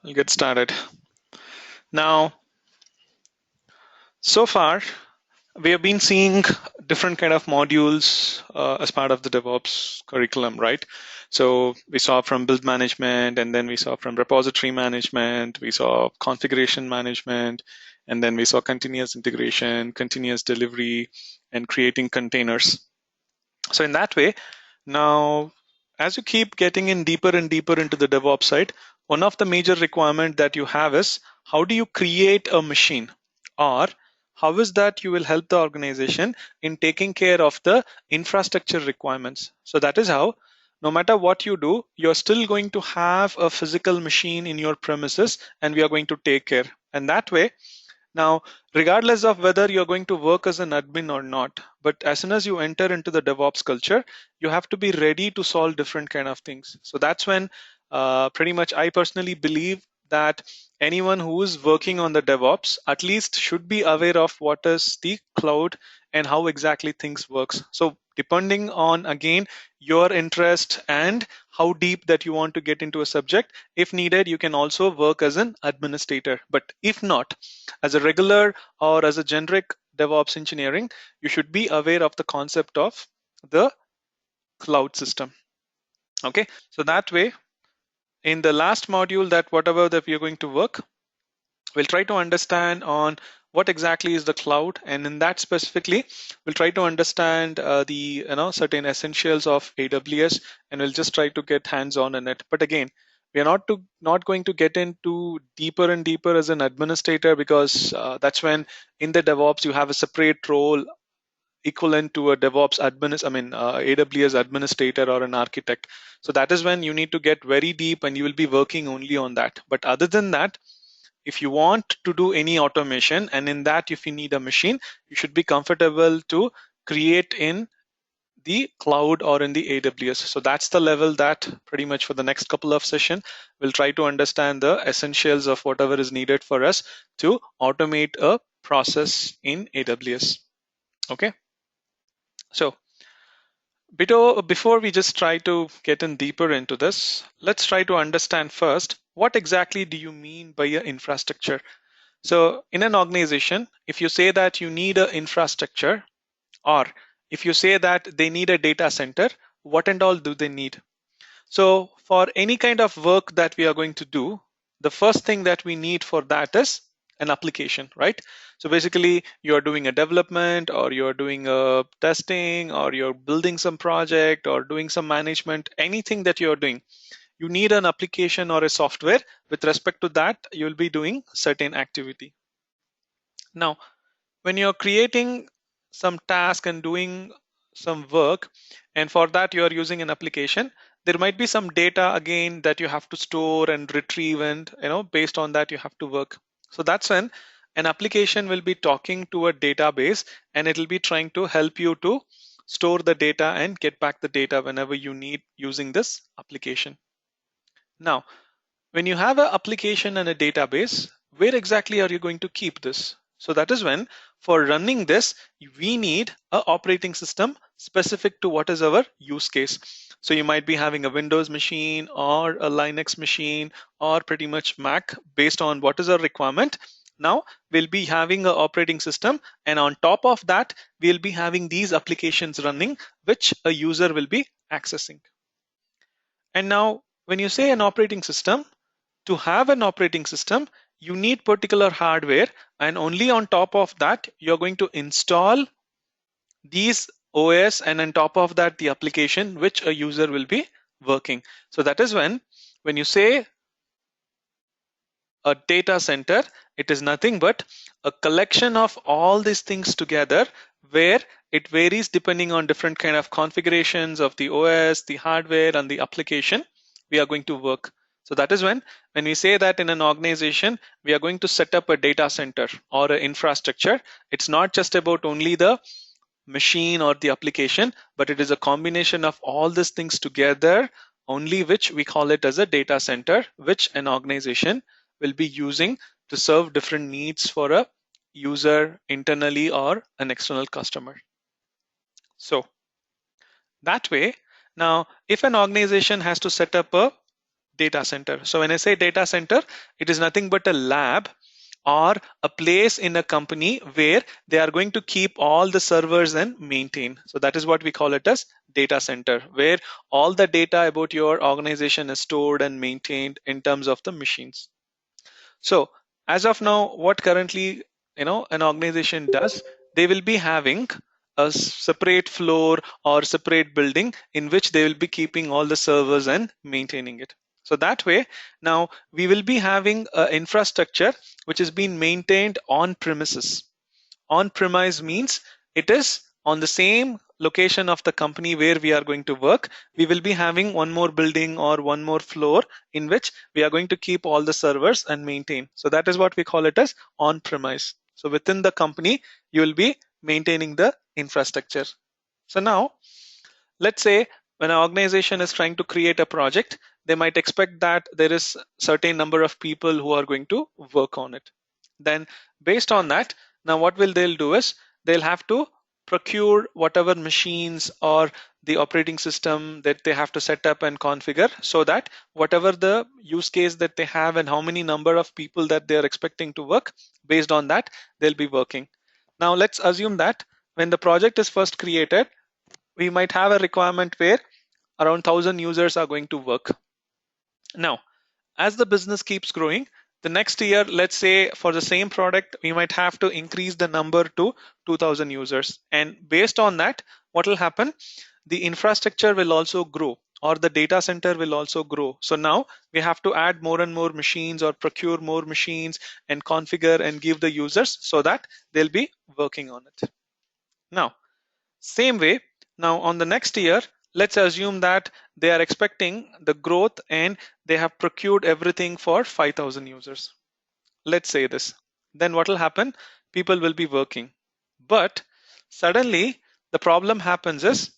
We'll get started. Now, so far, we have been seeing different kind of modules as part of the DevOps curriculum, right? So we saw from build management, and then we saw from repository management, we saw configuration management, and then we saw continuous integration, continuous delivery, and creating containers. So in that way, now, as you keep getting in deeper and deeper into the DevOps side, one of the major requirement that you have is how do you create a machine, or how is that you will help the organization in taking care of the infrastructure requirements. So that is how no matter what you do, you're still going to have a physical machine in your premises, and we are going to take care. And that way, now, regardless of whether you're going to work as an admin or not, but as soon as you enter into the DevOps culture, you have to be ready to solve different kind of things. So that's when pretty much I personally believe that anyone who is working on the DevOps at least should be aware of what is the cloud and how exactly things works. So depending on, again, your interest and how deep that you want to get into a subject, if needed, you can also work as an administrator. But if not, as a regular or as a generic DevOps engineering, you should be aware of the concept of the cloud system. Okay, so that way, in the last module, that whatever that we are going to work, we'll try to understand on what exactly is the cloud, and in that specifically, we'll try to understand the certain essentials of AWS, and we'll just try to get hands-on in it. But again, we are not going to get into deeper and deeper as an administrator, because that's when in the DevOps you have a separate role equivalent to a DevOps AWS administrator or an architect. So that is when you need to get very deep, and you will be working only on that. But other than that, if you want to do any automation, and in that if you need a machine, you should be comfortable to create in the cloud or in the AWS. So that's the level that pretty much for the next couple of sessions, we'll try to understand the essentials of whatever is needed for us to automate a process in AWS. Okay. So before we just try to get in deeper into this, let's try to understand first, what exactly do you mean by an infrastructure? So in an organization, if you say that you need an infrastructure, or if you say that they need a data center, what and all do they need? So for any kind of work that we are going to do, the first thing that we need for that is an application, right? So basically you're doing a development, or you're doing a testing, or you're building some project, or doing some management, anything that you're doing, you need an application or a software. With respect to that, you'll be doing certain activity. Now, when you're creating some task and doing some work, and for that you are using an application, there might be some data again that you have to store and retrieve, and based on that you have to work. So that's when an application will be talking to a database, and it will be trying to help you to store the data and get back the data whenever you need using this application. Now, when you have an application and a database, where exactly are you going to keep this? So that is when, for running this, we need an operating system specific to what is our use case. So you might be having a Windows machine or a Linux machine, or pretty much Mac, based on what is our requirement. Now we'll be having an operating system, and on top of that, we'll be having these applications running, which a user will be accessing. And now when you say an operating system, to have an operating system, you need particular hardware, and only on top of that, you're going to install these OS, and on top of that, the application which a user will be working. So that is when you say a data center, it is nothing but a collection of all these things together, where it varies depending on different kind of configurations of the OS, the hardware, and the application we are going to work. So that is when we say that in an organization, we are going to set up a data center or an infrastructure. It's not just about only the machine or the application, but it is a combination of all these things together, only which we call it as a data center, which an organization will be using to serve different needs for a user internally or an external customer. So that way, now if an organization has to set up a data center. So when I say data center, it is nothing but a lab or a place in a company where they are going to keep all the servers and maintain. So that is what we call it as data center, where all the data about your organization is stored and maintained in terms of the machines. So as of now, what currently an organization does, they will be having a separate floor or separate building in which they will be keeping all the servers and maintaining it. So that way, now we will be having an infrastructure which is being maintained on premises. On premise means it is on the same location of the company where we are going to work. We will be having one more building or one more floor in which we are going to keep all the servers and maintain. So that is what we call it as on premise. So within the company, you will be maintaining the infrastructure. So now, let's say when an organization is trying to create a project, they might expect that there is a certain number of people who are going to work on it. Then based on that, now what will they'll do is they'll have to procure whatever machines or the operating system that they have to set up and configure, so that whatever the use case that they have and how many number of people that they're expecting to work, based on that they'll be working. Now let's assume that when the project is first created, we might have a requirement where around 1,000 users are going to work. Now, as the business keeps growing, the next year, let's say for the same product, we might have to increase the number to 2,000 users. And based on that, what will happen? The infrastructure will also grow, or the data center will also grow. So now we have to add more and more machines or procure more machines and configure and give the users so that they'll be working on it. Now, same way, now on the next year, let's assume that they are expecting the growth and they have procured everything for 5,000 users. Let's say this. Then what will happen? People will be working. But suddenly the problem happens is,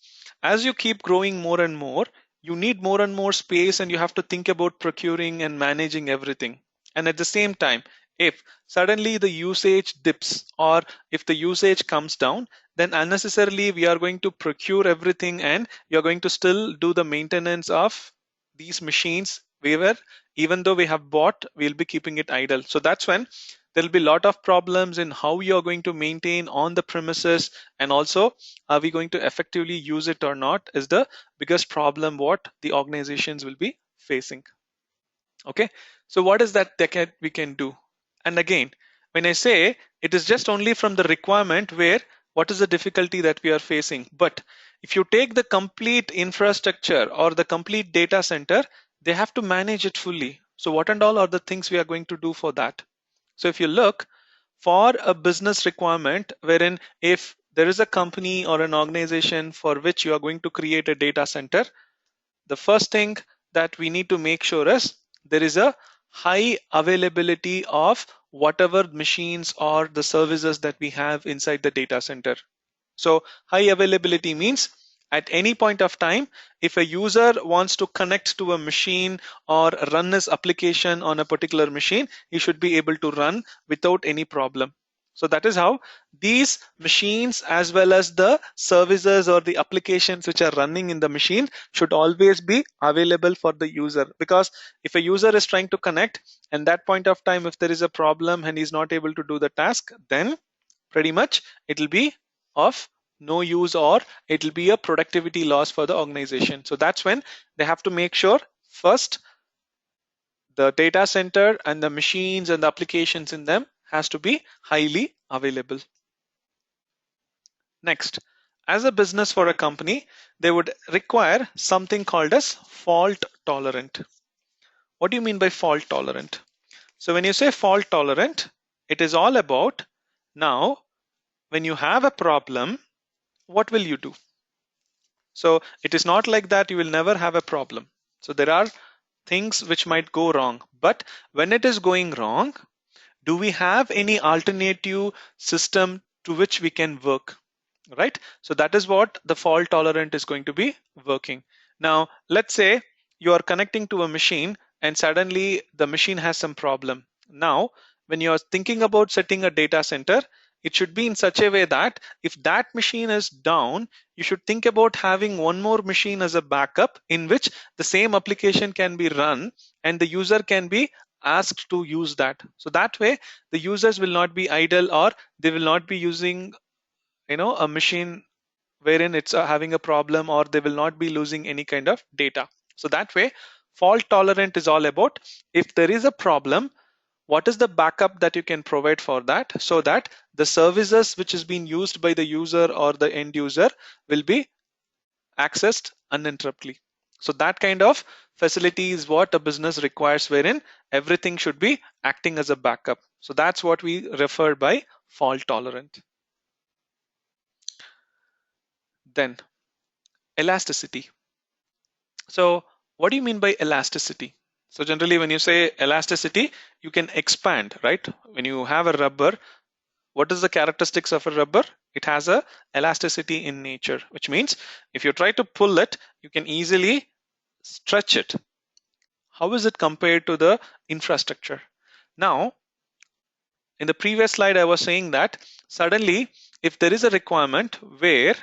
as you keep growing more and more, you need more and more space and you have to think about procuring and managing everything. And at the same time, if suddenly the usage dips or if the usage comes down, then unnecessarily we are going to procure everything and you're going to still do the maintenance of these machines where even though we have bought, we'll be keeping it idle. So that's when there'll be a lot of problems in how you're going to maintain on the premises, and also are we going to effectively use it or not is the biggest problem what the organizations will be facing. Okay, so what is that we can do? And again, when I say it is just only from the requirement where what is the difficulty that we are facing, but if you take the complete infrastructure or the complete data center, they have to manage it fully. So what and all are the things we are going to do for that? So if you look for a business requirement wherein if there is a company or an organization for which you are going to create a data center, the first thing that we need to make sure is there is a high availability of whatever machines or the services that we have inside the data center. So high availability means at any point of time, if a user wants to connect to a machine or run his application on a particular machine, he should be able to run without any problem. So that is how these machines as well as the services or the applications which are running in the machine should always be available for the user. Because if a user is trying to connect and that point of time, if there is a problem and he's not able to do the task, then pretty much it will be of no use or it will be a productivity loss for the organization. So that's when they have to make sure first the data center and the machines and the applications in them has to be highly available. Next, as a business for a company, they would require something called as fault tolerant. What do you mean by fault tolerant? So when you say fault tolerant, it is all about now when you have a problem, what will you do? So it is not like that you will never have a problem. So there are things which might go wrong, but when it is going wrong, do we have any alternative system to which we can work, right? So that is what the fault tolerant is going to be working. Now, let's say you are connecting to a machine and suddenly the machine has some problem. Now, when you are thinking about setting a data center, it should be in such a way that if that machine is down, you should think about having one more machine as a backup in which the same application can be run and the user can be asked to use that. So that way the users will not be idle, or they will not be using a machine wherein it's having a problem, or they will not be losing any kind of data. So that way fault tolerant is all about, if there is a problem, what is the backup that you can provide for that, so that the services which is being used by the user or the end user will be accessed uninterruptedly. So that kind of facility is what a business requires, wherein everything should be acting as a backup. So that's what we refer by fault tolerant. Then elasticity. So what do you mean by elasticity? So generally when you say elasticity, you can expand, right? When you have a rubber, what is the characteristics of a rubber? It has a elasticity in nature, which means if you try to pull it, you can easily stretch it. How is it compared to the infrastructure? Now, in the previous slide, I was saying that suddenly, if there is a requirement where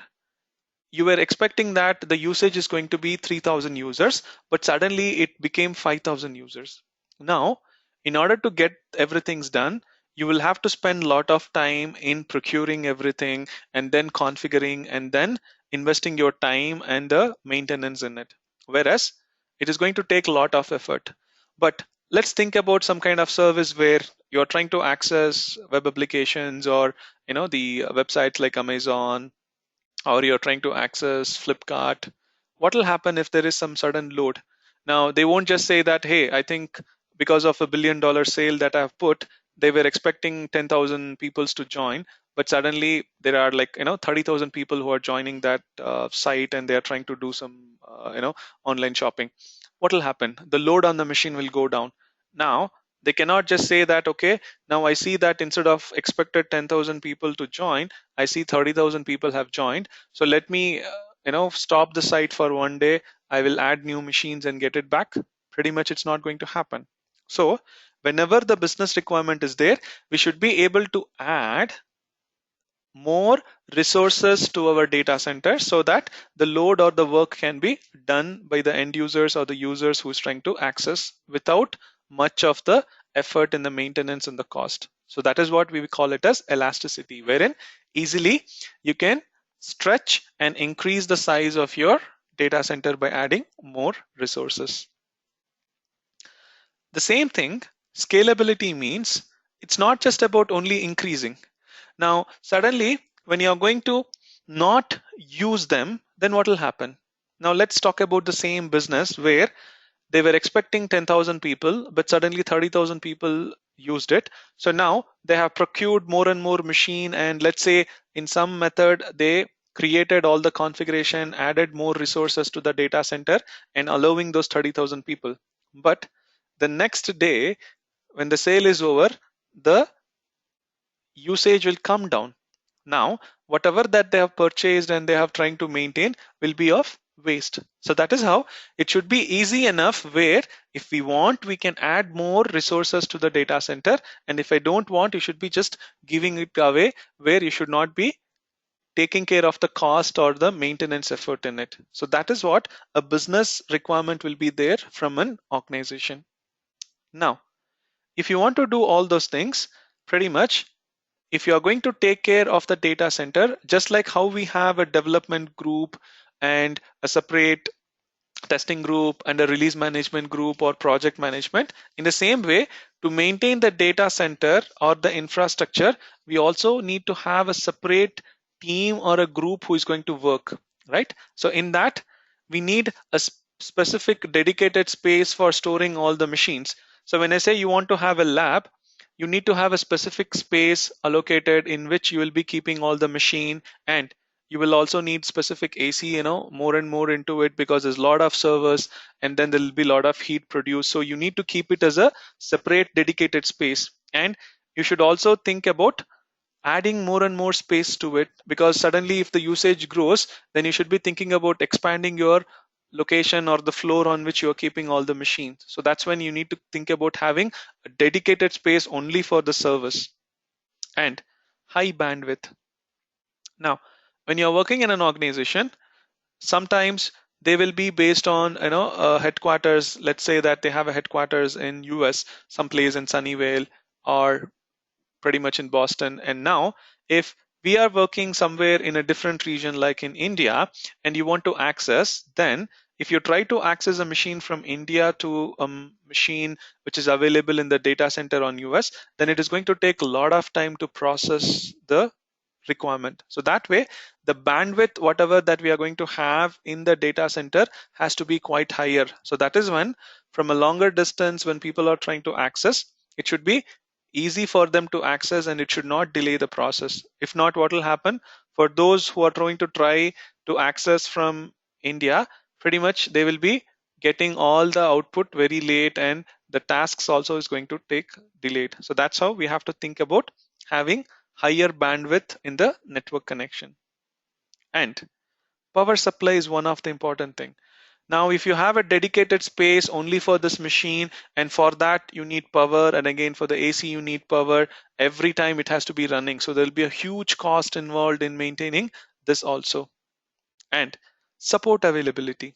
you were expecting that the usage is going to be 3,000 users, but suddenly it became 5,000 users. Now, in order to get everything done, you will have to spend a lot of time in procuring everything and then configuring and then investing your time and the maintenance in it. Whereas it is going to take a lot of effort. But let's think about some kind of service where you're trying to access web applications, or the websites like Amazon, or you're trying to access Flipkart. What will happen if there is some sudden load? Now, they won't just say that, hey, I think because of $1 billion sale that I've put, they were expecting 10,000 people to join, but suddenly there are 30,000 people who are joining that site, and they are trying to do some online shopping. What will happen? The load on the machine will go down. Now, they cannot just say that, okay, now I see that instead of expected 10,000 people to join, I see 30,000 people have joined. So let me, stop the site for one day. I will add new machines and get it back. Pretty much it's not going to happen. So whenever the business requirement is there, we should be able to add more resources to our data center so that the load or the work can be done by the end users or the users who's trying to access without much of the effort in the maintenance and the cost. So that is what we call it as elasticity, wherein easily you can stretch and increase the size of your data center by adding more resources. The same thing, scalability means it's not just about only increasing. Now, suddenly, when you're going to not use them, then what will happen? Now, let's talk about the same business where they were expecting 10,000 people, but suddenly 30,000 people used it. So now they have procured more and more machine, and let's say in some method, they created all the configuration, added more resources to the data center and allowing those 30,000 people. But the next day, when the sale is over, the usage will come down. Now, whatever that they have purchased and they have trying to maintain will be of waste. So that is how it should be easy enough where if we want, we can add more resources to the data center. And if I don't want, you should be just giving it away, where you should not be taking care of the cost or the maintenance effort in it. So that is what a business requirement will be there from an organization. Now, if you want to do all those things, pretty much if you are going to take care of the data center, just like how we have a development group and a separate testing group and a release management group or project management, in the same way, to maintain the data center or the infrastructure, we also need to have a separate team or a group who is going to work, right? So in that, we need a specific dedicated space for storing all the machines. So when I say you want to have a lab, you need to have a specific space allocated in which you will be keeping all the machine, and you will also need specific AC, more and more into it, because there's a lot of servers and then there'll be a lot of heat produced. So you need to keep it as a separate dedicated space. And you should also think about adding more and more space to it, because suddenly if the usage grows, then you should be thinking about expanding your location or the floor on which you're keeping all the machines. So that's when you need to think about having a dedicated space only for the service. And high bandwidth. Now, when you're working in an organization, sometimes they will be based on headquarters. Let's say that they have a headquarters in US, someplace in Sunnyvale, or pretty much in Boston. And now, if we are working somewhere in a different region, like in India, and you want to access, then if you try to access a machine from India to a machine which is available in the data center on US, then it is going to take a lot of time to process the requirement. So that way, the bandwidth, whatever that we are going to have in the data center, has to be quite higher. So that is when, from a longer distance, when people are trying to access, it should be easy for them to access and it should not delay the process. If not, what will happen for those who are trying to try to access from India, pretty much they will be getting all the output very late, and the tasks also is going to take delayed. So that's how we have to think about having higher bandwidth in the network connection. And power supply is one of the important thing. Now, if you have a dedicated space only for this machine, and for that you need power, and again for the AC you need power, every time it has to be running. So there'll be a huge cost involved in maintaining this also. And support availability.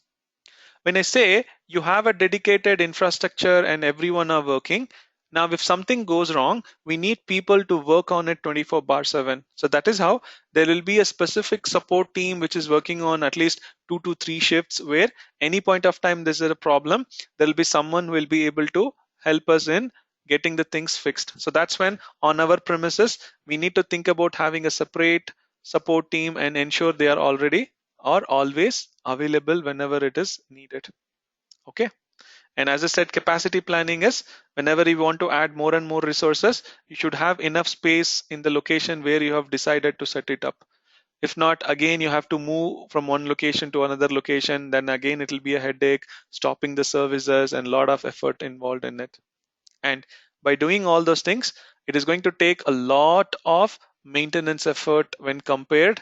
When I say you have a dedicated infrastructure and everyone are working, now if something goes wrong, we need people to work on it 24/7. So that is how there will be a specific support team which is working on at least 2 to 3 shifts, where any point of time there's a problem, there will be someone who will be able to help us in getting the things fixed. So that's when on our premises, we need to think about having a separate support team and ensure they are already or always available whenever it is needed. Okay. And as I said, capacity planning is whenever you want to add more and more resources, you should have enough space in the location where you have decided to set it up. If not, again, you have to move from one location to another location. Then again, it will be a headache, stopping the services, and a lot of effort involved in it. And by doing all those things, it is going to take a lot of maintenance effort when compared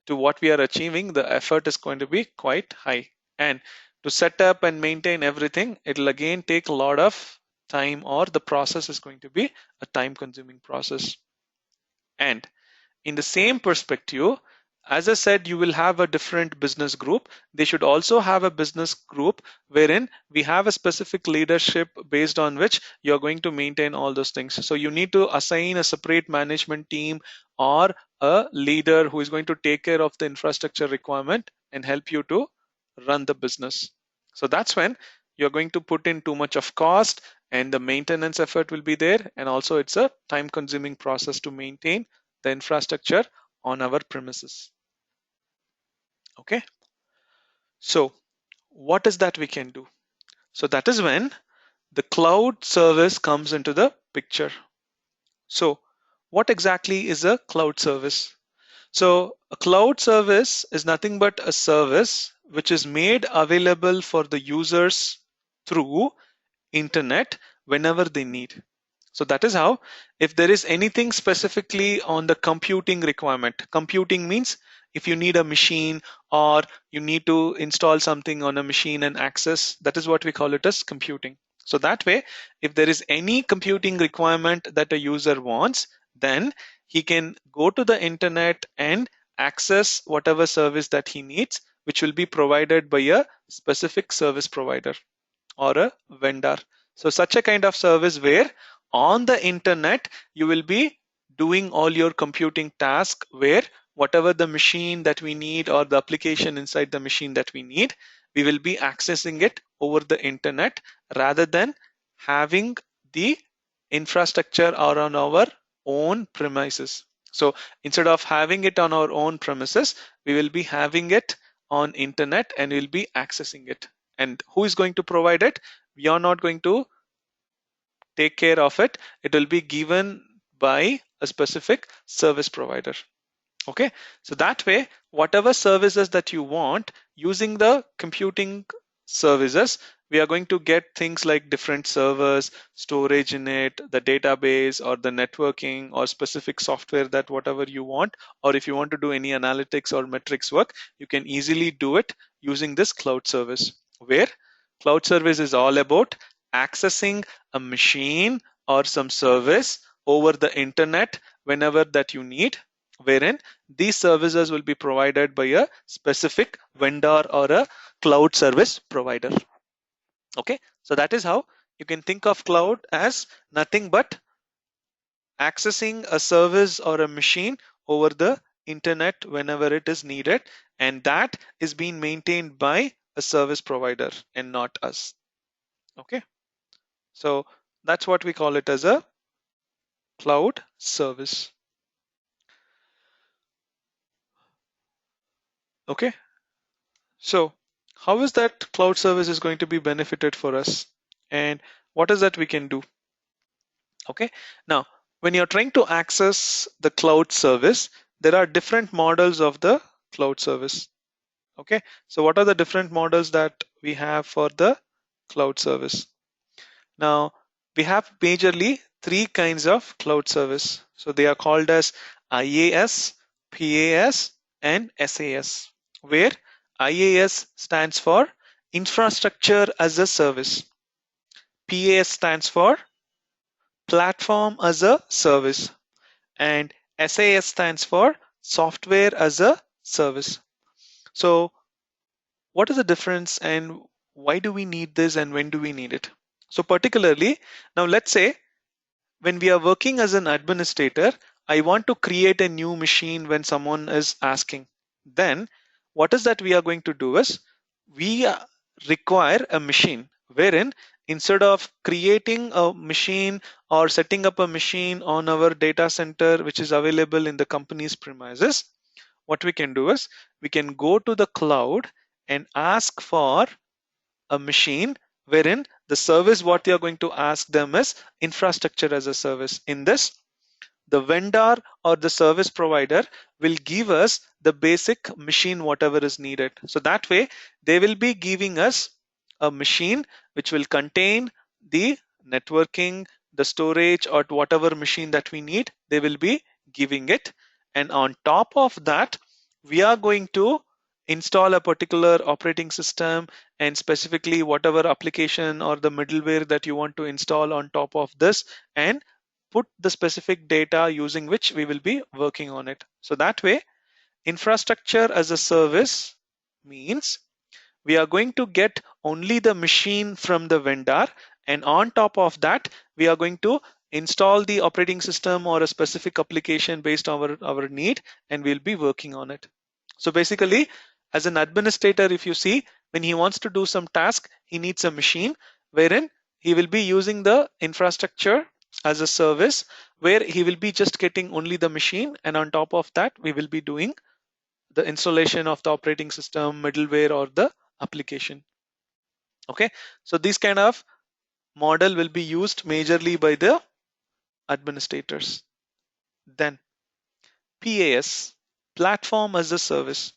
to what we are achieving. The effort is going to be quite high. And to set up and maintain everything, it'll again take a lot of time, or the process is going to be a time consuming process. And in the same perspective, as I said, you will have a different business group. They should also have a business group wherein we have a specific leadership based on which you're going to maintain all those things. So you need to assign a separate management team or a leader who is going to take care of the infrastructure requirement and help you to run the business. So that's when you're going to put in too much of cost, and the maintenance effort will be there, and also it's a time consuming process to maintain the infrastructure on our premises. Okay, so what is that we can do? So that is when the cloud service comes into the picture. So what exactly is a cloud service? So a cloud service is nothing but a service which is made available for the users through internet whenever they need. So that is how, if there is anything specifically on the computing requirement, computing means if you need a machine or you need to install something on a machine and access, that is what we call it as computing. So that way, if there is any computing requirement that a user wants, then he can go to the internet and access whatever service that he needs, which will be provided by a specific service provider or a vendor. So such a kind of service where on the internet you will be doing all your computing task, where whatever the machine that we need or the application inside the machine that we need, we will be accessing it over the internet rather than having the infrastructure or on our own premises. So instead of having it on our own premises, we will be having it on internet and we'll be accessing it. And who is going to provide it? We are not going to take care of it. It will be given by a specific service provider. Okay, so that way, whatever services that you want using the computing services, we are going to get things like different servers, storage in it, the database or the networking or specific software that whatever you want, or if you want to do any analytics or metrics work, you can easily do it using this cloud service, where cloud service is all about accessing a machine or some service over the internet whenever that you need, wherein these services will be provided by a specific vendor or a cloud service provider. Okay, so that is how you can think of cloud as nothing but accessing a service or a machine over the internet whenever it is needed, and that is being maintained by a service provider and not us. Okay, so that's what we call it as a cloud service. Okay, so how is that cloud service is going to be benefited for us, and what is that we can do? Okay, now when you're trying to access the cloud service, there are different models of the cloud service. Okay, so what are the different models that we have for the cloud service? Now we have majorly three kinds of cloud service. So they are called as IaaS, PaaS, and SaaS, where IaaS stands for infrastructure as a service, PaaS stands for platform as a service, and SaaS stands for software as a service. So what is the difference, and why do we need this, and when do we need it? So particularly, now let's say when we are working as an administrator, I want to create a new machine when someone is asking. Then what is that we are going to do is we require a machine wherein instead of creating a machine or setting up a machine on our data center which is available in the company's premises, what we can do is we can go to the cloud and ask for a machine wherein the service what you are going to ask them is infrastructure as a service. In this, the vendor or the service provider will give us the basic machine whatever is needed. So that way they will be giving us a machine which will contain the networking, the storage, or whatever machine that we need, they will be giving it. And on top of that, we are going to install a particular operating system and specifically whatever application or the middleware that you want to install on top of this, and put the specific data using which we will be working on it. So that way, infrastructure as a service means we are going to get only the machine from the vendor, and on top of that, we are going to install the operating system or a specific application based on our need, and we'll be working on it. So basically, as an administrator, if you see, when he wants to do some task, he needs a machine wherein he will be using the infrastructure as a service, where he will be just getting only the machine, and on top of that, we will be doing the installation of the operating system, middleware, or the application. Okay, so this kind of model will be used majorly by the administrators. Then PaaS, platform as a service.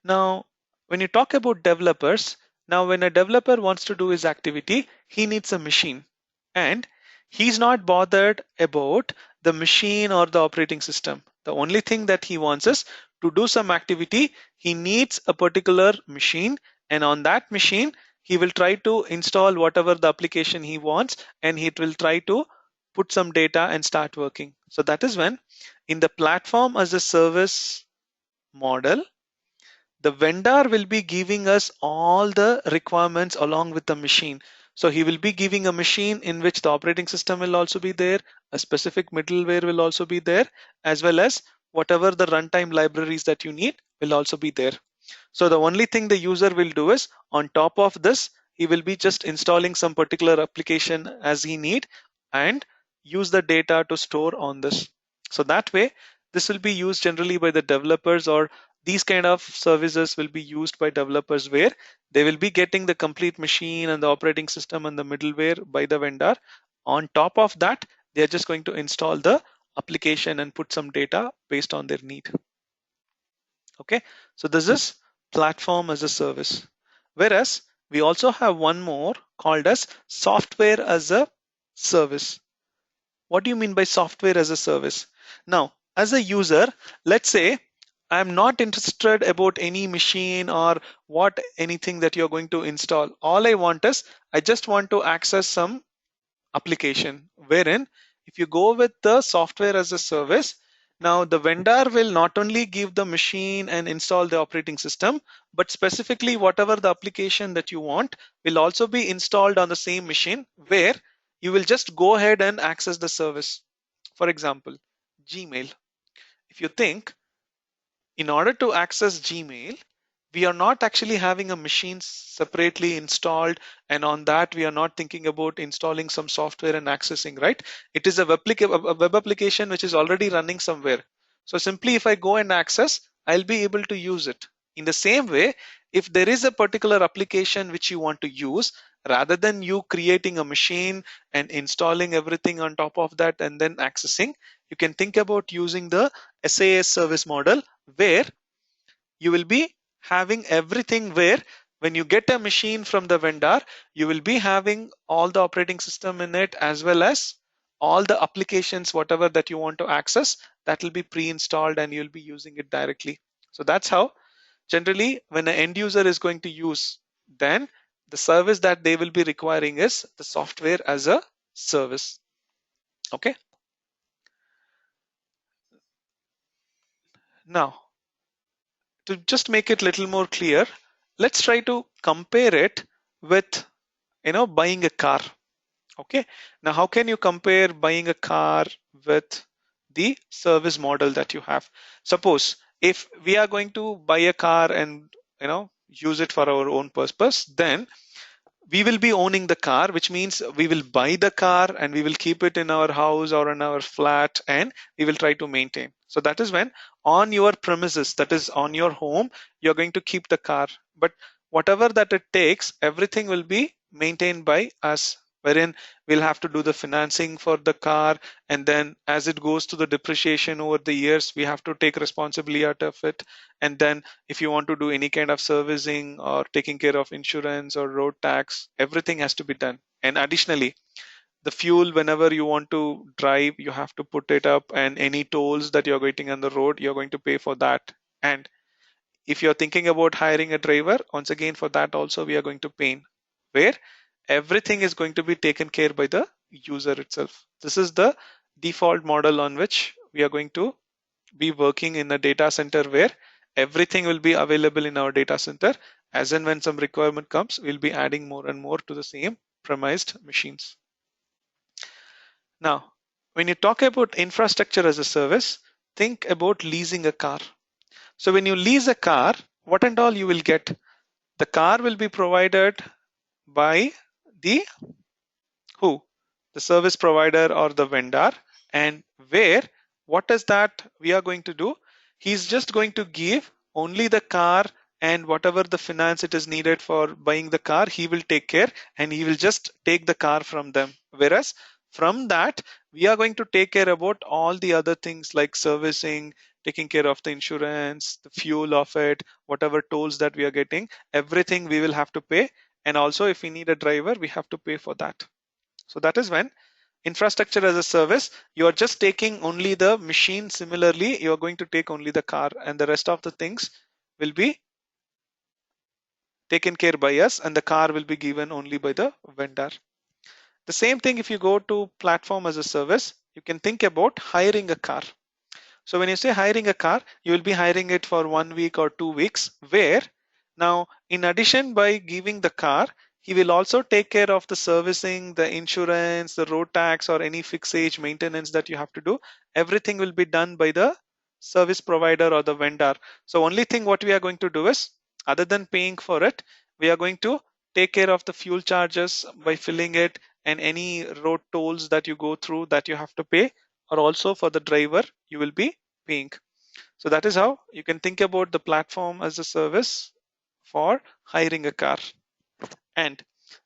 Now when you talk about developers, now when a developer wants to do his activity, he needs a machine, and he's not bothered about the machine or the operating system. The only thing that he wants is to do some activity. He needs a particular machine, and on that machine he will try to install whatever the application he wants, and he will try to put some data and start working. So that is when in the platform as a service model, the vendor will be giving us all the requirements along with the machine. So he will be giving a machine in which the operating system will also be there, a specific middleware will also be there, as well as whatever the runtime libraries that you need will also be there. So the only thing the user will do is on top of this, he will be just installing some particular application as he need and use the data to store on this. So that way, this will be used generally by the developers, or these kind of services will be used by developers where they will be getting the complete machine and the operating system and the middleware by the vendor. On top of that, they are just going to install the application and put some data based on their need. Okay, so this is platform as a service. Whereas we also have one more called as software as a service. What do you mean by software as a service? Now, as a user, let's say I'm not interested about any machine or what anything that you're going to install. All I want is I just want to access some application wherein If you go with the software as a service, now the vendor will not only give the machine and install the operating system, but specifically whatever the application that you want will also be installed on the same machine, where you will just go ahead and access the service. For example, Gmail. If you think, in order to access Gmail, we are not actually having a machine separately installed, and on that we are not thinking about installing some software and accessing, right? It is a web application which is already running somewhere. So simply if I go and access, I'll be able to use it. In the same way, if there is a particular application which you want to use, rather than you creating a machine and installing everything on top of that and then accessing, you can think about using the SaaS service model, where you will be having everything, where when you get a machine from the vendor, you will be having all the operating system in it, as well as all the applications, whatever that you want to access, that will be pre-installed and you'll be using it directly. So that's how generally when an end user is going to use, then the service that they will be requiring is the software as a service. Okay. Now, to just make it a little more clear, let's try to compare it with buying a car. Okay, now how can you compare buying a car with the service model that you have? Suppose if we are going to buy a car and use it for our own purpose, then we will be owning the car, which means we will buy the car and we will keep it in our house or in our flat, and we will try to maintain. So that is when on your premises, that is on your home, you're going to keep the car. But whatever that it takes, everything will be maintained by us, wherein we'll have to do the financing for the car, and then as it goes to the depreciation over the years, we have to take responsibility out of it. And then if you want to do any kind of servicing or taking care of insurance or road tax, everything has to be done. And additionally, the fuel, whenever you want to drive, you have to put it up, and any tolls that you're getting on the road, you're going to pay for that. And if you're thinking about hiring a driver, once again, for that also we are going to pay, where everything is going to be taken care by the user itself. This is the default model on which we are going to be working in a data center, where everything will be available in our data center. As and when some requirement comes, we'll be adding more and more to the same premised machines. Now, when you talk about infrastructure as a service, think about leasing a car. So when you lease a car, what and all you will get? The car will be provided by the who? The service provider or the vendor. And where, what is that we are going to do? He's just going to give only the car, and whatever the finance it is needed for buying the car, he will take care, and he will just take the car from them. Whereas from that, we are going to take care about all the other things like servicing, taking care of the insurance, the fuel of it, whatever tolls that we are getting, everything we will have to pay. And also if we need a driver, we have to pay for that. So that is when infrastructure as a service, you are just taking only the machine. Similarly, you are going to take only the car, and the rest of the things will be taken care by us, and the car will be given only by the vendor. The same thing if you go to platform as a service, you can think about hiring a car. So when you say hiring a car, you will be hiring it for 1 week or 2 weeks, where now in addition, by giving the car, he will also take care of the servicing, the insurance, the road tax, or any fixed age maintenance that you have to do. Everything will be done by the service provider or the vendor. So only thing what we are going to do is, other than paying for it, we are going to take care of the fuel charges by filling it, and any road tolls that you go through that you have to pay, or also for the driver you will be paying. So that is how you can think about the platform as a service for hiring a car. And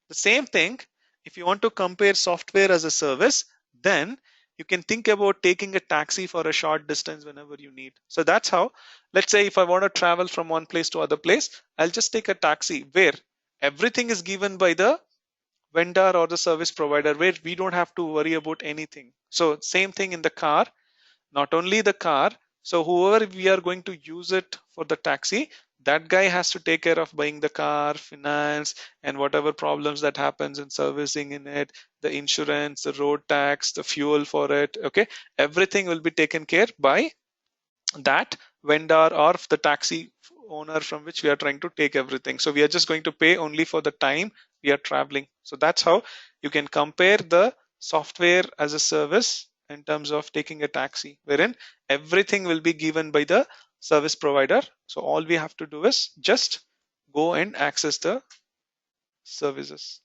the same thing, if you want to compare software as a service, then you can think about taking a taxi for a short distance whenever you need. So that's how, let's say if I want to travel from one place to other place, I'll just take a taxi, where everything is given by the vendor or the service provider, where we don't have to worry about anything. So same thing in the car, not only the car, So whoever we are going to use it for the taxi, that guy has to take care of buying the car, finance, and whatever problems that happens in servicing in it, the insurance, the road tax, the fuel for it. Okay, everything will be taken care by that vendor or the taxi owner from which we are trying to take everything. So we are just going to pay only for the time we are traveling. So that's how you can compare the software as a service in terms of taking a taxi, wherein everything will be given by the service provider. So all we have to do is just go and access the services.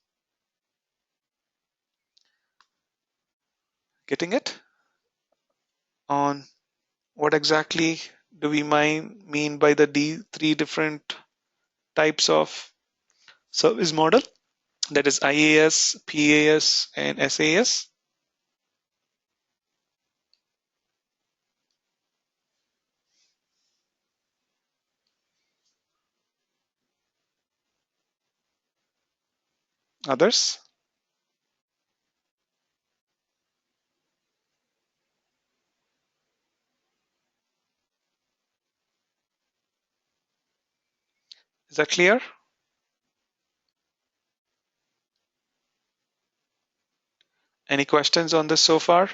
Getting it? On what exactly do we mean by the three different types of service model? That is IaaS, PaaS, and SaaS. Others? Is that clear? Any questions on this so far?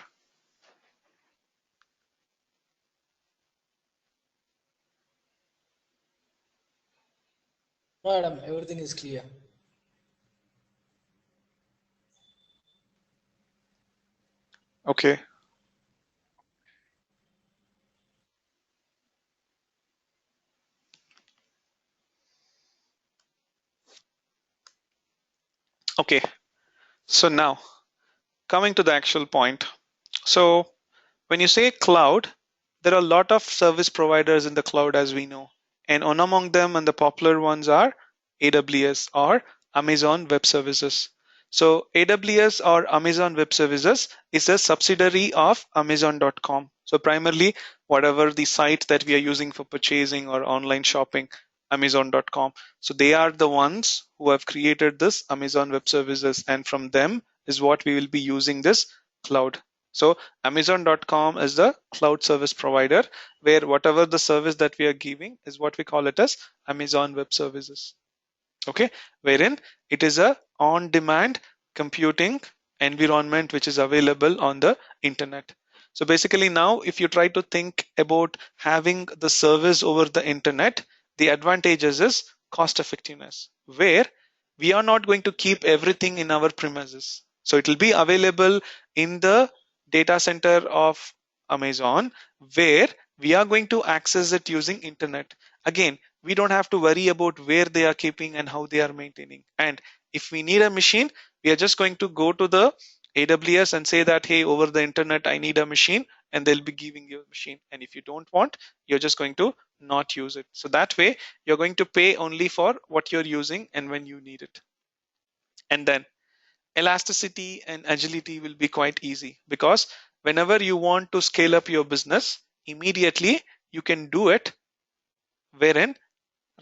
No, Adam, everything is clear. Okay. Okay. So now coming to the actual point. So when you say cloud, there are a lot of service providers in the cloud, as we know. And on among them, and the popular ones are AWS or Amazon Web Services. So AWS or Amazon Web Services is a subsidiary of Amazon.com. So primarily, whatever the site that we are using for purchasing or online shopping, Amazon.com. So they are the ones who have created this Amazon Web Services, and from them is what we will be using this cloud. So Amazon.com is the cloud service provider, where whatever the service that we are giving is what we call it as Amazon Web Services. Okay, wherein it is a on-demand computing environment which is available on the internet. So basically now if you try to think about having the service over the internet, the advantages is cost effectiveness, where we are not going to keep everything in our premises. So it will be available in the data center of Amazon, where we are going to access it using internet. Again, we don't have to worry about where they are keeping and how they are maintaining. And if we need a machine, we are just going to go to the AWS and say that, hey, over the internet, I need a machine, and they'll be giving you a machine. And if you don't want, you're just going to not use it. So that way, you're going to pay only for what you're using and when you need it. And then elasticity and agility will be quite easy, because whenever you want to scale up your business, immediately you can do it, wherein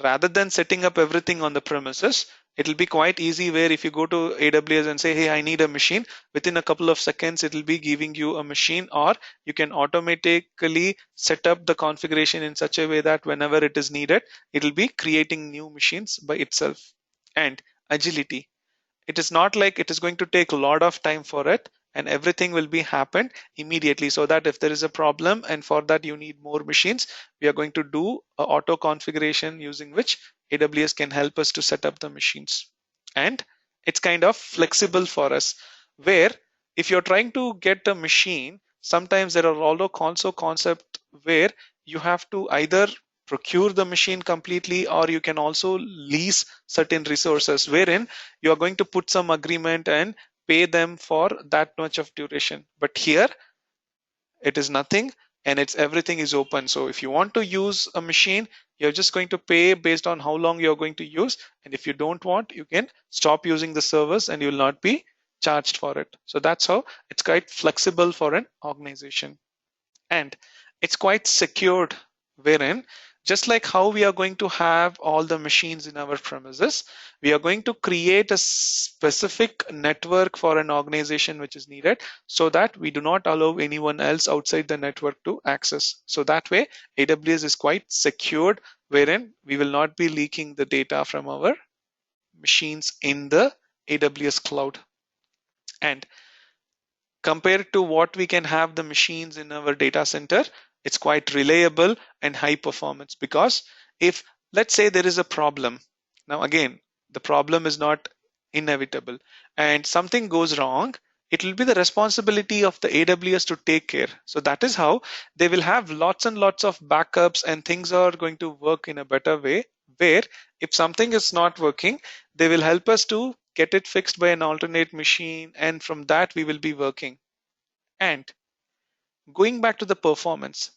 rather than setting up everything on the premises, it'll be quite easy, where if you go to AWS and say, hey, I need a machine, within a couple of seconds it'll be giving you a machine, or you can automatically set up the configuration in such a way that whenever it is needed, it'll be creating new machines by itself. And agility, it is not like it is going to take a lot of time for it, and everything will be happened immediately, so that if there is a problem and for that you need more machines, we are going to do a auto configuration using which AWS can help us to set up the machines. And it's kind of flexible for us, where if you're trying to get a machine, sometimes there are also concept where you have to either procure the machine completely, or you can also lease certain resources, wherein you are going to put some agreement and pay them for that much of duration. But here it is nothing, and it's everything is open. So if you want to use a machine, you're just going to pay based on how long you're going to use, and if you don't want, you can stop using the service and you will not be charged for it. So that's how it's quite flexible for an organization. And it's quite secured, wherein Just like how we are going to have all the machines in our premises, we are going to create a specific network for an organization which is needed, so that we do not allow anyone else outside the network to access. So that way, AWS is quite secured, wherein we will not be leaking the data from our machines in the AWS cloud. And compared to what we can have the machines in our data center, it's quite reliable and high performance. Because if, let's say, there is a problem, now again, the problem is not inevitable, and something goes wrong, it will be the responsibility of the AWS to take care. So that is how they will have lots and lots of backups, and things are going to work in a better way, where if something is not working, they will help us to get it fixed by an alternate machine, and from that we will be working. And going back to the performance,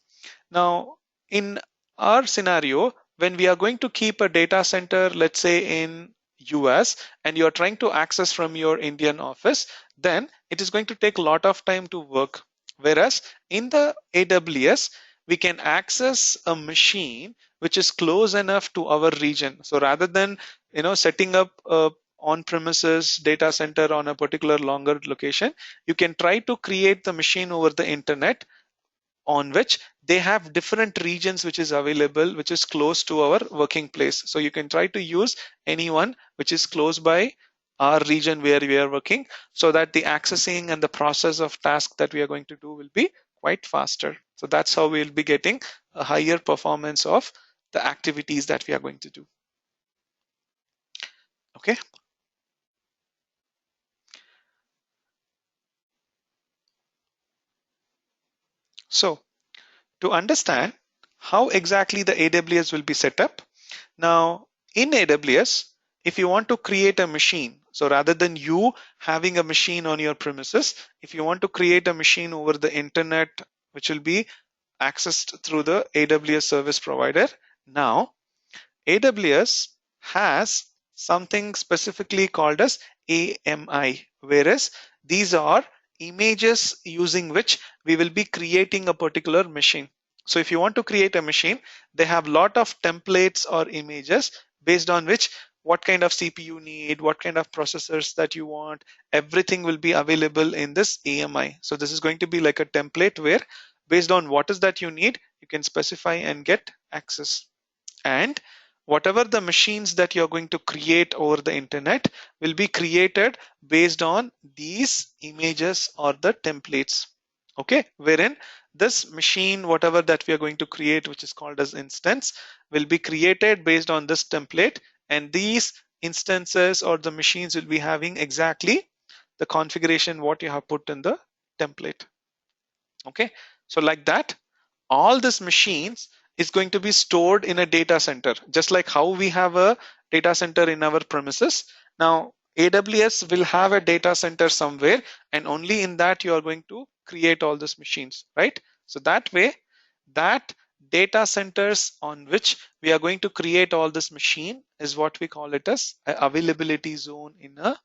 now in our scenario, when we are going to keep a data center, let's say in US, and you're trying to access from your Indian office, then it is going to take a lot of time to work. Whereas in the AWS, we can access a machine which is close enough to our region. So rather than setting up a on-premises data center on a particular longer location, you can try to create the machine over the internet, on which they have different regions which is available, which is close to our working place. So you can try to use anyone which is close by our region where we are working, so that the accessing and the process of task that we are going to do will be quite faster. So that's how we'll be getting a higher performance of the activities that we are going to do. Okay. So to understand how exactly the AWS will be set up, now in AWS, if you want to create a machine, so rather than you having a machine on your premises, if you want to create a machine over the internet, which will be accessed through the AWS service provider, now AWS has something specifically called as AMI, whereas these are images using which we will be creating a particular machine. So if you want to create a machine, they have lot of templates or images based on which what kind of CPU you need, what kind of processors that you want, everything will be available in this AMI. So this is going to be like a template where based on what is that you need, you can specify and get access. And whatever the machines that you're going to create over the internet will be created based on these images or the templates. Okay, wherein this machine, whatever that we are going to create, which is called as instance, will be created based on this template, and these instances or the machines will be having exactly the configuration what you have put in the template. Okay, so like that, all these machines is going to be stored in a data center, just like how we have a data center in our premises. Now AWS will have a data center somewhere, and only in that you are going to create all these machines, right? So that way, that data centers on which we are going to create all this machine is what we call it as a availability zone in a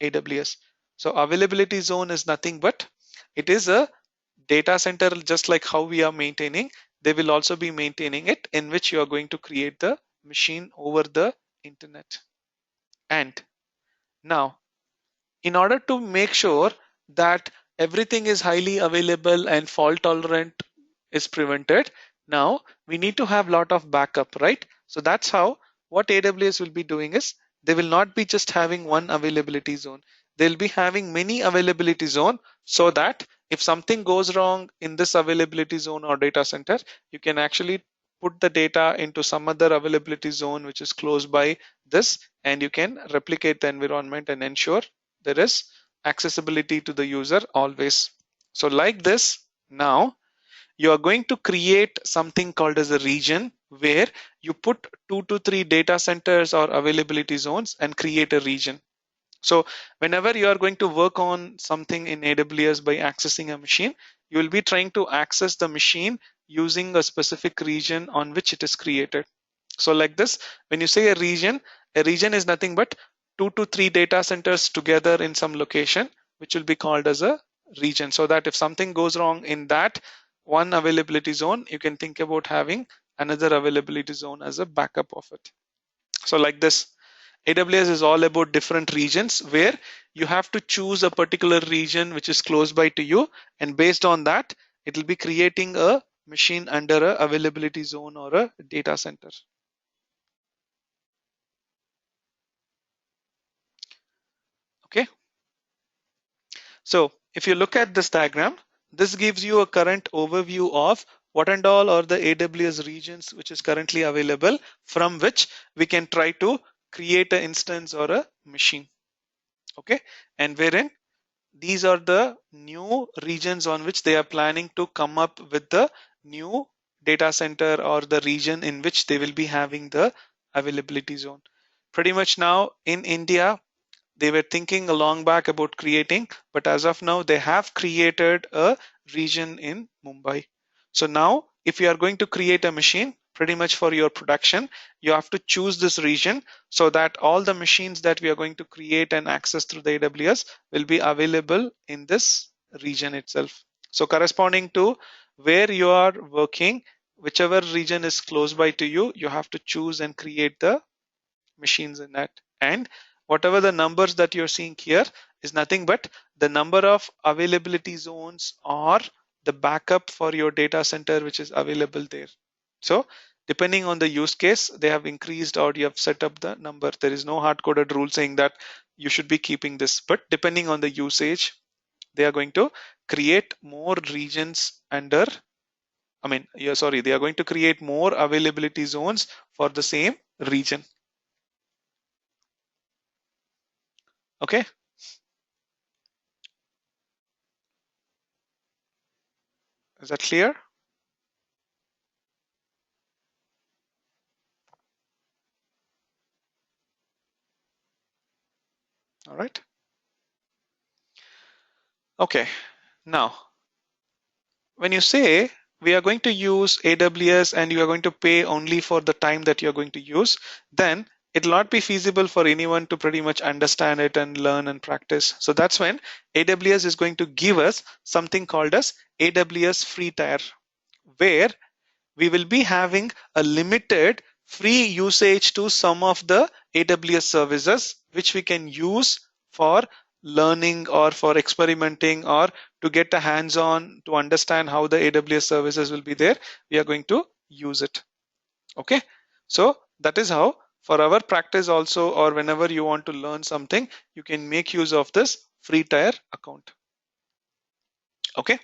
AWS. So availability zone is nothing but it is a data center, just like how we are maintaining, they will also be maintaining it, in which you are going to create the machine over the internet. And now, in order to make sure that everything is highly available and fault tolerant is prevented, now we need to have a lot of backup, right? So that's how what AWS will be doing is they will not be just having one availability zone. They'll be having many availability zone, so that if something goes wrong in this availability zone or data center, you can actually put the data into some other availability zone which is close by this, and you can replicate the environment and ensure there is accessibility to the user always. So like this, now you are going to create something called as a region, where you put 2 to 3 data centers or availability zones and create a region. So whenever you are going to work on something in AWS by accessing a machine, you will be trying to access the machine using a specific region on which it is created. So like this, when you say a region is nothing but 2 to 3 data centers together in some location, which will be called as a region. So that if something goes wrong in that one availability zone, you can think about having another availability zone as a backup of it. So like this, AWS is all about different regions where you have to choose a particular region which is close by to you, and based on that, it will be creating a machine under a availability zone or a data center. Okay. So if you look at this diagram, this gives you a current overview of what and all are the AWS regions which is currently available, from which we can try to create an instance or a machine. Okay, and wherein these are the new regions on which they are planning to come up with the new data center or the region in which they will be having the availability zone. Pretty much now in India, they were thinking a long back about creating, but as of now, they have created a region in Mumbai. So now, if you are going to create a machine, pretty much for your production, you have to choose this region so that all the machines that we are going to create and access through the AWS will be available in this region itself. So corresponding to where you are working, whichever region is close by to you, you have to choose and create the machines in that. And whatever the numbers that you're seeing here is nothing but the number of availability zones or the backup for your data center which is available there. So depending on the use case, they have increased or you have set up the number. There is no hard-coded rule saying that you should be keeping this, but depending on the usage, they are going to create more regions under, they are going to create more availability zones for the same region. Okay. Is that clear? All right. Okay. Now, when you say we are going to use AWS and you are going to pay only for the time that you're going to use, then it will not be feasible for anyone to pretty much understand it and learn and practice. So that's when AWS is going to give us something called as AWS free tier, where we will be having a limited free usage to some of the AWS services, which we can use for learning or for experimenting or to get a hands-on to understand how the AWS services will be there. We are going to use it. Okay. So that is how for our practice also, or whenever you want to learn something, you can make use of this free tier account. Okay.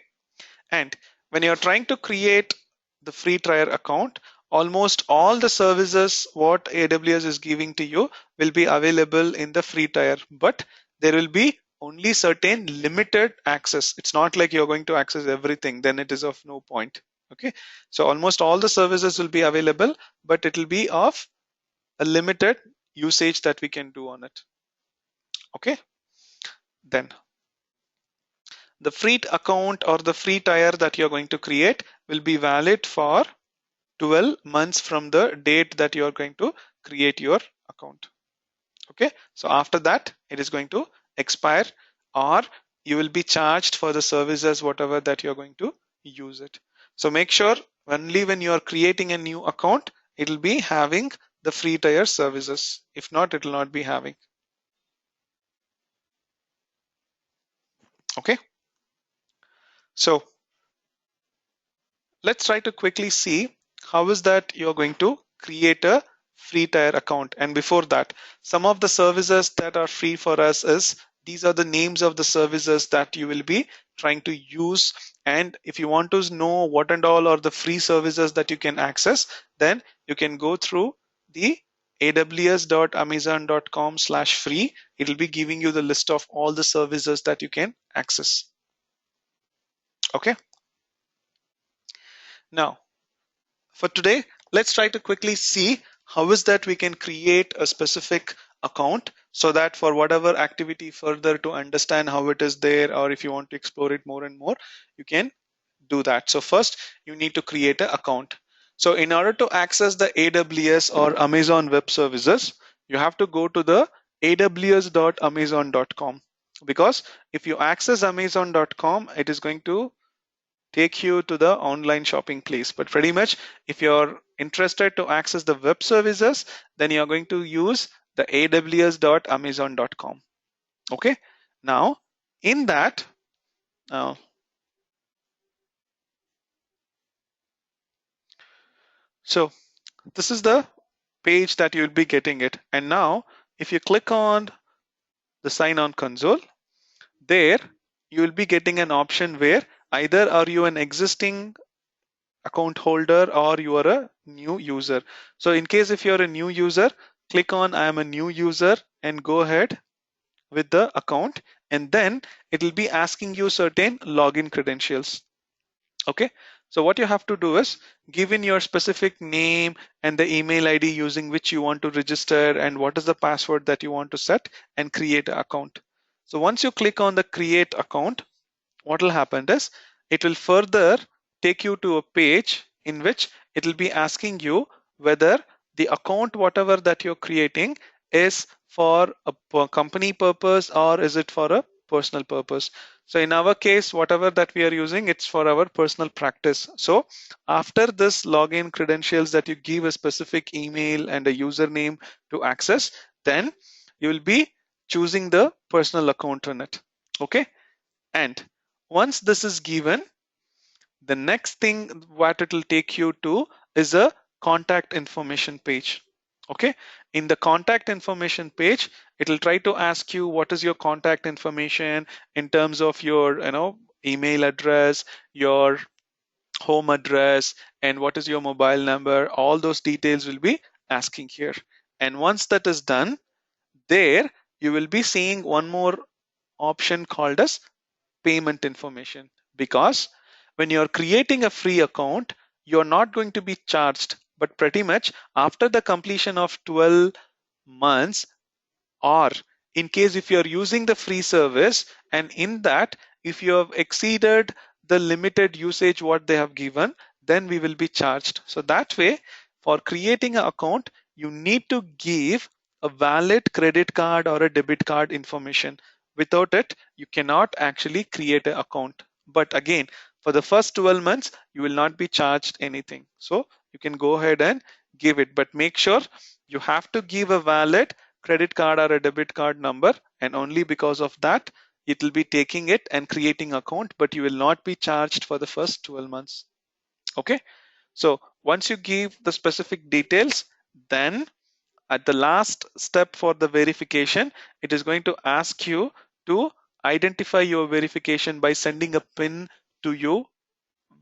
And when you're trying to create the free tier account, almost all the services what AWS is giving to you will be available in the free tier, but there will be only certain limited access. It's not like you're going to access everything, then it is of no point. Okay, so almost all the services will be available, but it will be of a limited usage that we can do on it. Okay, then the free account or the free tier that you're going to create will be valid for 12 months from the date that you are going to create your account. Okay, so after that it is going to expire, or you will be charged for the services whatever that you're going to use it. So make sure only when you are creating a new account, it will be having the free tier services. If not, it will not be having. Okay, so let's try to quickly see how is that you're going to create a free tier account. And before that, some of the services that are free for us is these are the names of the services that you will be trying to use. And if you want to know what and all are the free services that you can access, then you can go through the aws.amazon.com/free. It will be giving you the list of all the services that you can access. Okay. Now, for today, let's try to quickly see how is that we can create a specific account so that for whatever activity further to understand how it is there, or if you want to explore it more and more, you can do that. So first, you need to create an account. So in order to access the AWS or Amazon Web Services, you have to go to the aws.amazon.com, because if you access amazon.com, it is going to take you to the online shopping place. But pretty much, if you're interested to access the web services, then you're going to use the aws.amazon.com. Okay. Now, in that, uh, so this is the page that you'll be getting it. And now, if you click on the sign on console, there you will be getting an option where either are you an existing account holder or you are a new user. So in case if you're a new user, click on I am a new user and go ahead with the account, and then it will be asking you certain login credentials. Okay. So what you have to do is give in your specific name and the email ID using which you want to register and what is the password that you want to set and create an account. So once you click on the create account, what will happen is it will further take you to a page in which it will be asking you whether the account whatever that you're creating is for a company purpose or is it for a personal purpose. So in our case, whatever that we are using, it's for our personal practice. So after this login credentials that you give a specific email and a username to access, then you will be choosing the personal account on it. Okay. And once this is given, the next thing what it will take you to is a contact information page. Okay. In the contact information page, it will try to ask you what is your contact information in terms of your, email address, your home address, and what is your mobile number. All those details will be asking here. And once that is done, there you will be seeing one more option called as payment information, because when you're creating a free account, you're not going to be charged, but pretty much after the completion of 12 months, or in case if you're using the free service, and in that if you have exceeded the limited usage what they have given, then we will be charged. So that way, for creating an account, you need to give a valid credit card or a debit card information. Without it, you cannot actually create an account. But again, for the first 12 months, you will not be charged anything. So you can go ahead and give it, but make sure you have to give a valid credit card or a debit card number, and only because of that it will be taking it and creating account, but you will not be charged for the first 12 months. Okay. So once you give the specific details, then at the last step for the verification, it is going to ask you to identify your verification by sending a pin to you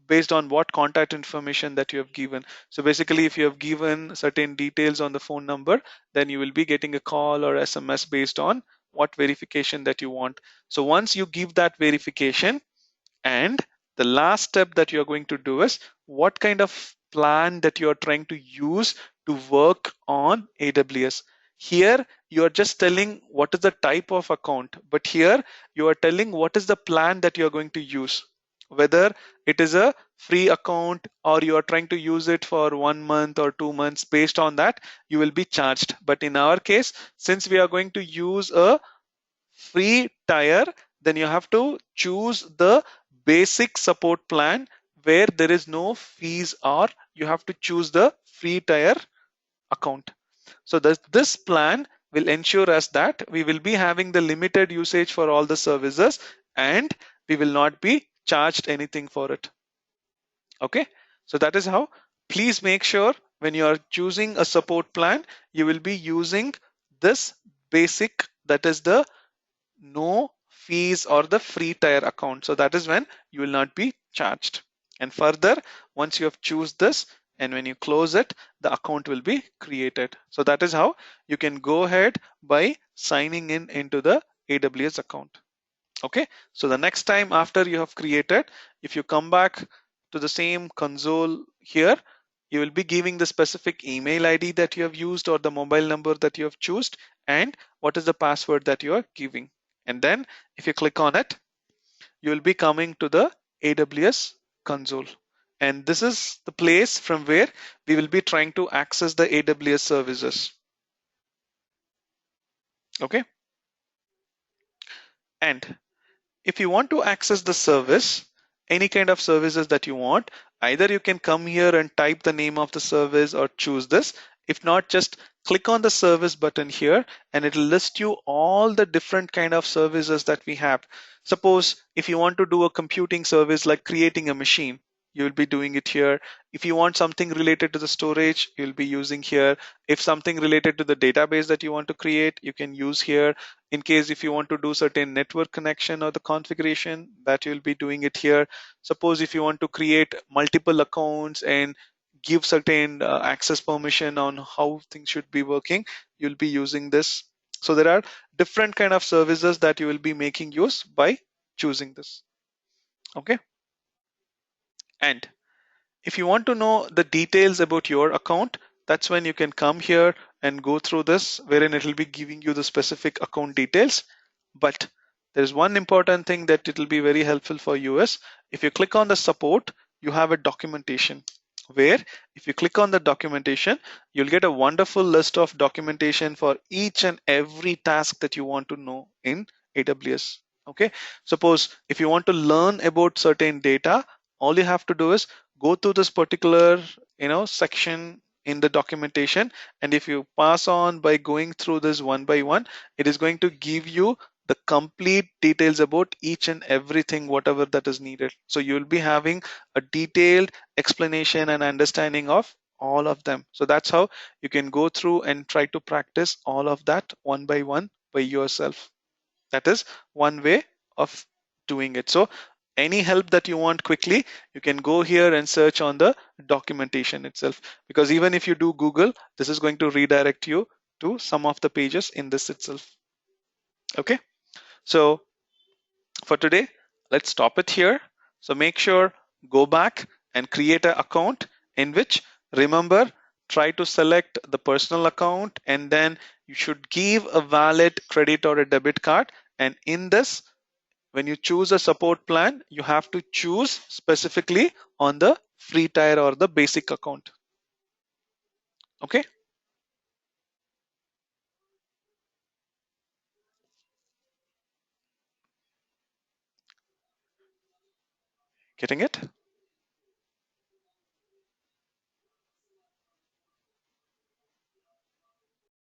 based on what contact information that you have given. So basically, if you have given certain details on the phone number, then you will be getting a call or SMS based on what verification that you want. So once you give that verification, and the last step that you're going to do is what kind of plan that you're trying to use to work on AWS. Here, you're just telling what is the type of account, but here you are telling what is the plan that you're going to use. Whether it is a free account or you are trying to use it for 1 month or 2 months, based on that, you will be charged. But in our case, since we are going to use a free tier, then you have to choose the basic support plan where there is no fees, or you have to choose the free tier account. So this plan will ensure us that we will be having the limited usage for all the services, and we will not be charged anything for it. Okay. So that is how. Please make sure when you are choosing a support plan, you will be using this basic, that is the no fees or the free tier account. So that is when you will not be charged. And further, once you have choose this and when you close it, the account will be created. So that is how you can go ahead by signing in into the AWS account. Okay. So the next time after you have created, if you come back to the same console here, you will be giving the specific email ID that you have used or the mobile number that you have chosen, and what is the password that you are giving. And then if you click on it, you will be coming to the AWS console. And this is the place from where we will be trying to access the AWS services. Okay. And if you want to access the service, any kind of services that you want. Either you can come here and type the name of the service or choose this. If not, just click on the service button here and it'll list you all the different kind of services that we have. Suppose if you want to do a computing service like creating a machine, you'll be doing it here. If you want something related to the storage, you'll be using here. If something related to the database that you want to create, you can use here. In case if you want to do certain network connection or the configuration, that you'll be doing it here. Suppose if you want to create multiple accounts and give certain access permission on how things should be working, you'll be using this. So there are different kind of services that you will be making use by choosing this. Okay. And if you want to know the details about your account, that's when you can come here and go through this, wherein it will be giving you the specific account details. But there's one important thing that it will be very helpful for you is if you click on the support, you have a documentation where if you click on the documentation, you'll get a wonderful list of documentation for each and every task that you want to know in AWS. Okay. Suppose if you want to learn about certain data, all you have to do is go to this particular section in the documentation, and if you pass on by going through this one by one, it is going to give you the complete details about each and everything whatever that is needed. So you'll be having a detailed explanation and understanding of all of them. So that's how you can go through and try to practice all of that one by yourself. That is one way of doing it. So any help that you want quickly, you can go here and search on the documentation itself, because even if you do Google, this is going to redirect you to some of the pages in this itself. Okay. So for today, let's stop it here. So make sure go back and create an account in which, remember, try to select the personal account, and then you should give a valid credit or a debit card. And in this, when you choose a support plan, you have to choose specifically on the free tier or the basic account. Okay, getting it?